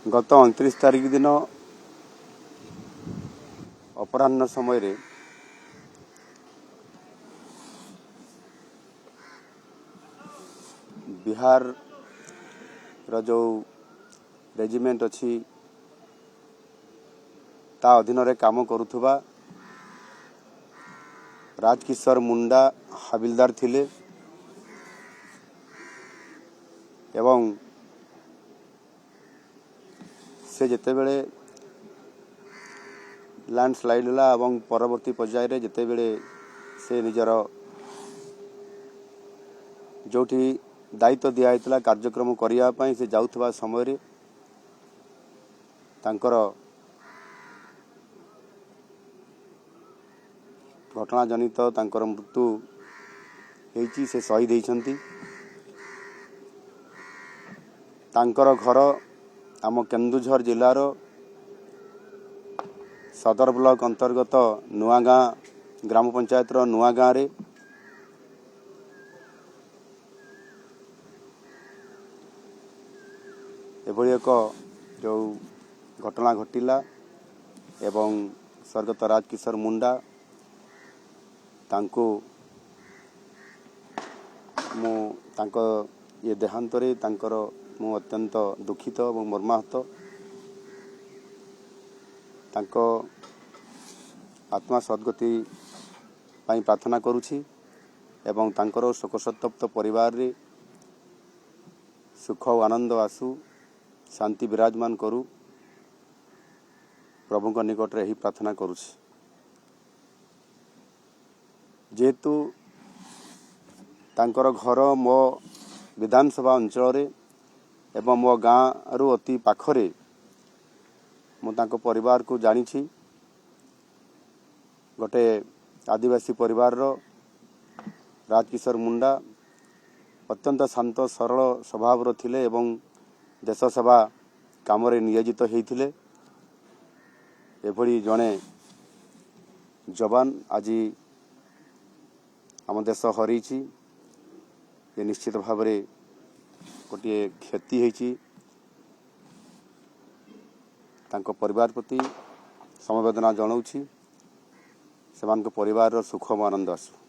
गत 29 तारिख दिन अपराह्न समय रे बिहार रो जो रेजिमेंट अच्छी ता अधीन रे काम करुथुबा राजकिशोर मुंडा हाबिलदार थिले एवं से जेते बेले लैंडस्लाइड होला एवं परवर्ती पर्याय रे जेते बेले से निजर जोठी दायित्व दिया हैतला कार्यक्रम करिया पई से जाउथबा समय रे तांकर घटना जनित तांकर मृत्यु हेची से शहीद हेचंती। तांकर घर आम केन्दुझर जिलार सदर ब्लॉक अंतर्गत नुआगाँ ग्राम पंचायत नुआगाँ रे एभली एक जो घटना घटिला एवं स्वर्गत राजकिशोर मुंडा तांको मु तांको ये देहांत रे तांकर मु अत्यंत दुखित और मर्माहत। तांको आत्मा सद्गति पाई प्रार्थना करुछि एवं तांकर शोकसंतप्त परिवार रे सुख और आनंद आसु शांति विराजमान करू प्रभु निकट रे ही प्रार्थना करुछि। जेहेतु तांकर घर मो विधानसभा अंचल रे एवं मो गाँ रु अति पाखरे मु तांको परिवार को जानी छी। गोटे आदिवासी परिवार रो राजकिशोर मुंडा अत्यंत शांत सरल स्वभाव रो थिले एवं देश सेवा काम रे नियोजित हेइथिले। एभली जने जवान आज आम देश हरैछि ये निश्चित भाव रे गोटे क्षति हेछि। तांको परिवार प्रति समवेदना जनाउछि। सेमानक परिवार सुख आनंद आसु।